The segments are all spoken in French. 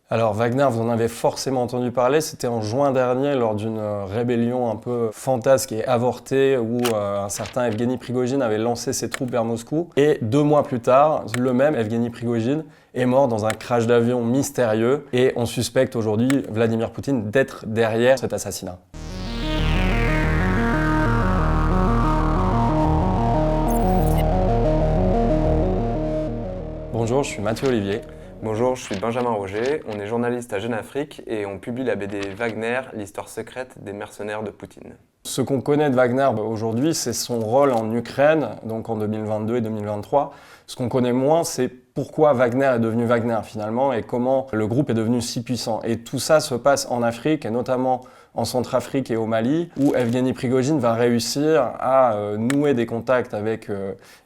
Alors Wagner, vous en avez forcément entendu parler, c'était en juin dernier lors d'une rébellion un peu fantasque et avortée où un certain Evgeny Prigojine avait lancé ses troupes vers Moscou. Et 2 mois plus tard, le même Evgeny Prigojine est mort dans un crash d'avion mystérieux et on suspecte aujourd'hui Vladimir Poutine d'être derrière cet assassinat. Bonjour, je suis Mathieu Olivier. Bonjour, je suis Benjamin Roger, on est journaliste à Jeune Afrique et on publie la BD Wagner, l'histoire secrète des mercenaires de Poutine. Ce qu'on connaît de Wagner aujourd'hui, c'est son rôle en Ukraine, donc en 2022 et 2023. Ce qu'on connaît moins, c'est pourquoi Wagner est devenu Wagner finalement et comment le groupe est devenu si puissant. Et tout ça se passe en Afrique et notamment en Centrafrique et au Mali, où Evgeny Prigojine va réussir à nouer des contacts avec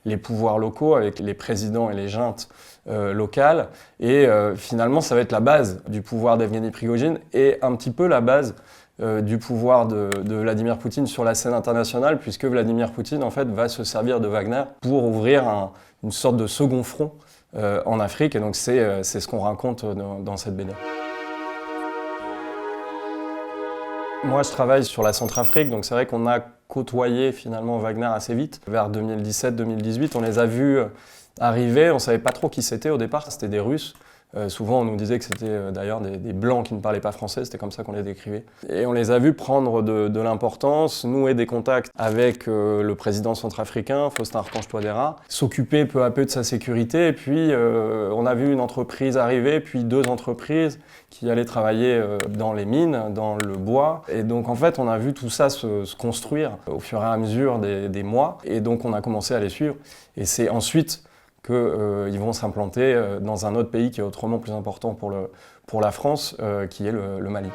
les pouvoirs locaux, avec les présidents et les juntes locales. Et finalement, ça va être la base du pouvoir d'Evgeny Prigojine et un petit peu la base du pouvoir de Vladimir Poutine sur la scène internationale, puisque Vladimir Poutine en fait va se servir de Wagner pour ouvrir une sorte de second front en Afrique. Et donc c'est ce qu'on raconte dans cette BD. Moi, je travaille sur la Centrafrique, donc c'est vrai qu'on a côtoyé finalement Wagner assez vite. Vers 2017-2018, on les a vus arriver, on ne savait pas trop qui c'était au départ, c'était des Russes. Souvent, on nous disait que c'était d'ailleurs des Blancs qui ne parlaient pas français, c'était comme ça qu'on les décrivait. Et on les a vus prendre de l'importance, nouer des contacts avec le président centrafricain, Faustin Archange-Touadéra, s'occuper peu à peu de sa sécurité. Et puis, on a vu une entreprise arriver, puis 2 entreprises qui allaient travailler dans les mines, dans le bois. Et donc, en fait, on a vu tout ça se construire au fur et à mesure des mois. Et donc, on a commencé à les suivre. Et c'est ensuite qu'ils vont s'implanter dans un autre pays qui est autrement plus important pour la France, qui est le Mali.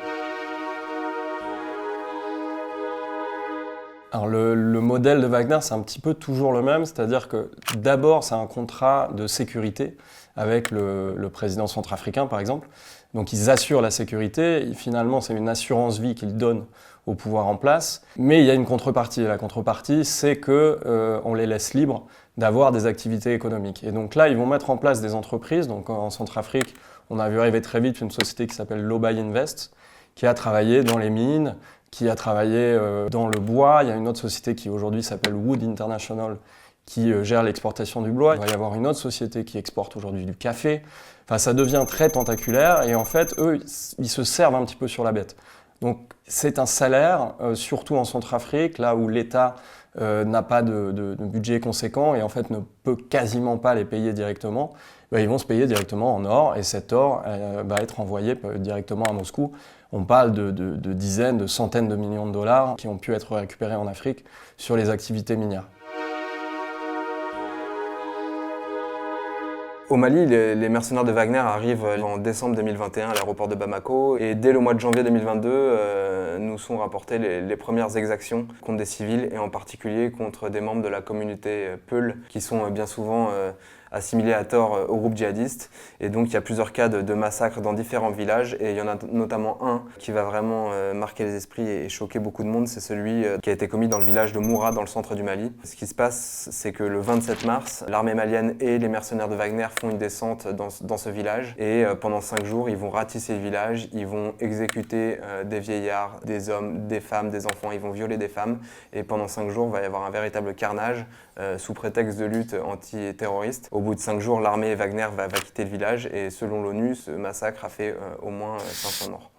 Alors le modèle de Wagner, c'est un petit peu toujours le même, c'est-à-dire que d'abord, c'est un contrat de sécurité avec le président centrafricain, par exemple. Donc ils assurent la sécurité, et finalement c'est une assurance vie qu'ils donnent au pouvoir en place. Mais il y a une contrepartie, et la contrepartie, c'est qu'on les laisse libres d'avoir des activités économiques. Et donc là, ils vont mettre en place des entreprises. Donc en Centrafrique, on a vu arriver très vite une société qui s'appelle Lobai Invest, qui a travaillé dans les mines, qui a travaillé dans le bois. Il y a une autre société qui aujourd'hui s'appelle Wood International, qui gère l'exportation du bois. Il va y avoir une autre société qui exporte aujourd'hui du café. Enfin, ça devient très tentaculaire et en fait, eux, ils se servent un petit peu sur la bête. Donc c'est un salaire, surtout en Centrafrique, là où l'État n'a pas de budget conséquent et en fait ne peut quasiment pas les payer directement. Ils vont se payer directement en or et cet or va être envoyé directement à Moscou. On parle de dizaines, de centaines de millions de dollars qui ont pu être récupérés en Afrique sur les activités minières. Au Mali, les mercenaires de Wagner arrivent en décembre 2021 à l'aéroport de Bamako et dès le mois de janvier 2022, nous sont rapportées les premières exactions contre des civils et en particulier contre des membres de la communauté Peul qui sont bien souvent assimilés à tort au groupe djihadiste. Et donc il y a plusieurs cas de massacres dans différents villages et il y en a notamment un qui va vraiment marquer les esprits et choquer beaucoup de monde, c'est celui qui a été commis dans le village de Moura dans le centre du Mali. Ce qui se passe, c'est que le 27 mars, l'armée malienne et les mercenaires de Wagner font une descente dans ce village et pendant 5 jours, ils vont ratisser le village, ils vont exécuter des vieillards, des hommes, des femmes, des enfants, ils vont violer des femmes et pendant 5 jours, il va y avoir un véritable carnage sous prétexte de lutte anti-terroriste. Au bout de 5 jours, l'armée et Wagner va quitter le village et selon l'ONU, ce massacre a fait au moins 500 morts.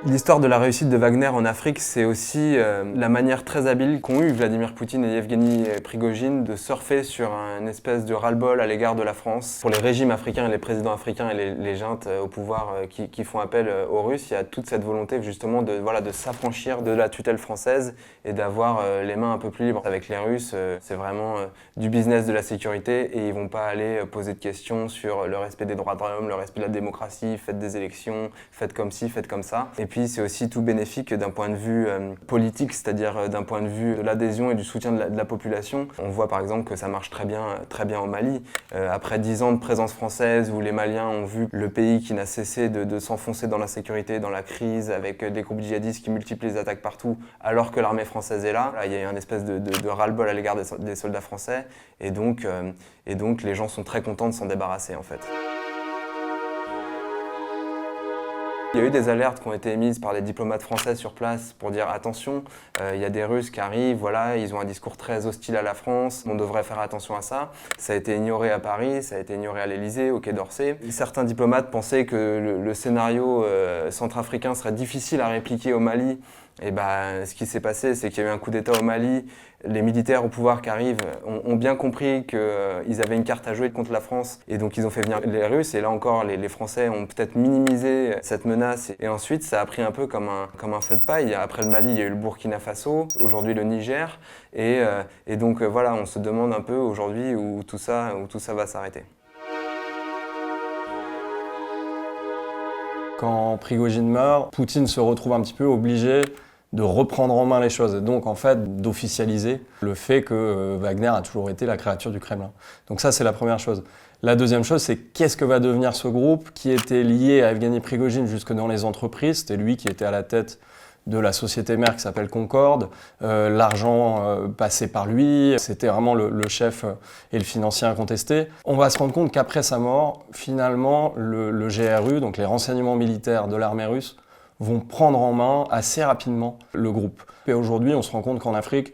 L'histoire de la réussite de Wagner en Afrique, c'est aussi la manière très habile qu'ont eu Vladimir Poutine et Evgeny Prigojine de surfer sur une espèce de ras-le-bol à l'égard de la France. Pour les régimes africains et les présidents africains et les juntes au pouvoir qui font appel aux Russes, il y a toute cette volonté justement de s'affranchir de la tutelle française et d'avoir les mains un peu plus libres. Avec les Russes, c'est vraiment du business de la sécurité et ils vont pas aller poser de questions sur le respect des droits de l'homme, le respect de la démocratie, faites des élections, faites comme ci, faites comme ça. Et puis c'est aussi tout bénéfique d'un point de vue politique, c'est-à-dire d'un point de vue de l'adhésion et du soutien de la population. On voit par exemple que ça marche très bien au Mali. Après 10 ans de présence française où les Maliens ont vu le pays qui n'a cessé de s'enfoncer dans l'insécurité, dans la crise, avec des groupes djihadistes qui multiplient les attaques partout, alors que l'armée française est là. Il y a une espèce de ras-le-bol à l'égard des soldats français, et donc les gens sont très contents de s'en débarrasser en fait. Il y a eu des alertes qui ont été émises par les diplomates français sur place pour dire attention, il y a des Russes qui arrivent, voilà, ils ont un discours très hostile à la France, on devrait faire attention à ça. Ça a été ignoré à Paris, ça a été ignoré à l'Élysée, au Quai d'Orsay. Certains diplomates pensaient que le scénario centrafricain serait difficile à répliquer au Mali. Et ce qui s'est passé, c'est qu'il y a eu un coup d'État au Mali. Les militaires au pouvoir qui arrivent ont bien compris qu'ils avaient une carte à jouer contre la France, et donc ils ont fait venir les Russes. Et là encore, les Français ont peut-être minimisé cette menace. Et ensuite, ça a pris un peu comme un feu de paille. Après le Mali, il y a eu le Burkina Faso, aujourd'hui le Niger. Et donc voilà, on se demande un peu aujourd'hui où tout ça va s'arrêter. Quand Prigojine meurt, Poutine se retrouve un petit peu obligé de reprendre en main les choses et donc en fait d'officialiser le fait que Wagner a toujours été la créature du Kremlin. Donc ça, c'est la première chose. La deuxième chose, c'est qu'est-ce que va devenir ce groupe qui était lié à Evgeny Prigojine jusque dans les entreprises. C'était lui qui était à la tête de la société mère qui s'appelle Concorde. L'argent passait par lui, c'était vraiment le chef et le financier incontesté. On va se rendre compte qu'après sa mort, finalement, le GRU, donc les renseignements militaires de l'armée russe, vont prendre en main assez rapidement le groupe. Et aujourd'hui, on se rend compte qu'en Afrique,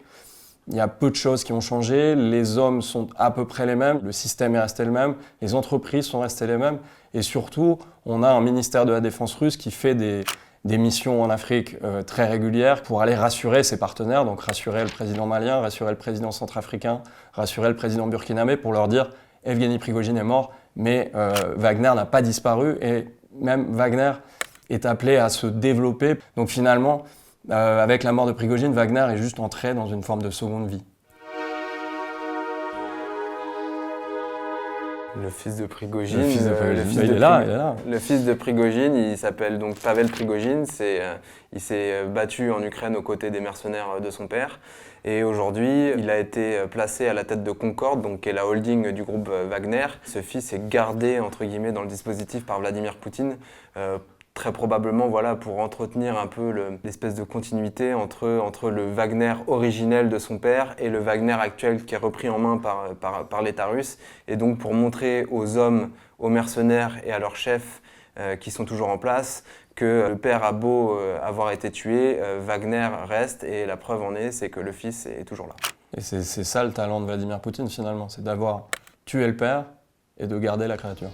il y a peu de choses qui ont changé, les hommes sont à peu près les mêmes, le système est resté le même, les entreprises sont restées les mêmes, et surtout, on a un ministère de la Défense russe qui fait des missions en Afrique très régulières pour aller rassurer ses partenaires, donc rassurer le président malien, rassurer le président centrafricain, rassurer le président burkinabé pour leur dire « Evgeny Prigojine est mort, mais Wagner n'a pas disparu » et même Wagner est appelé à se développer. Donc finalement, avec la mort de Prigojine, Wagner est juste entré dans une forme de seconde vie. Le fils de Prigojine, Le fils de Prigojine, il s'appelle donc Pavel Prigojine. Il s'est battu en Ukraine aux côtés des mercenaires de son père. Et aujourd'hui, il a été placé à la tête de Concorde, donc qui est la holding du groupe Wagner. Ce fils est gardé entre guillemets dans le dispositif par Vladimir Poutine. Très probablement pour entretenir un peu l'espèce de continuité entre le Wagner originel de son père et le Wagner actuel qui est repris en main par l'État russe. Et donc pour montrer aux hommes, aux mercenaires et à leurs chefs qui sont toujours en place que le père a beau avoir été tué, Wagner reste, et la preuve en est, c'est que le fils est toujours là. Et c'est ça le talent de Vladimir Poutine finalement, c'est d'avoir tué le père et de garder la créature.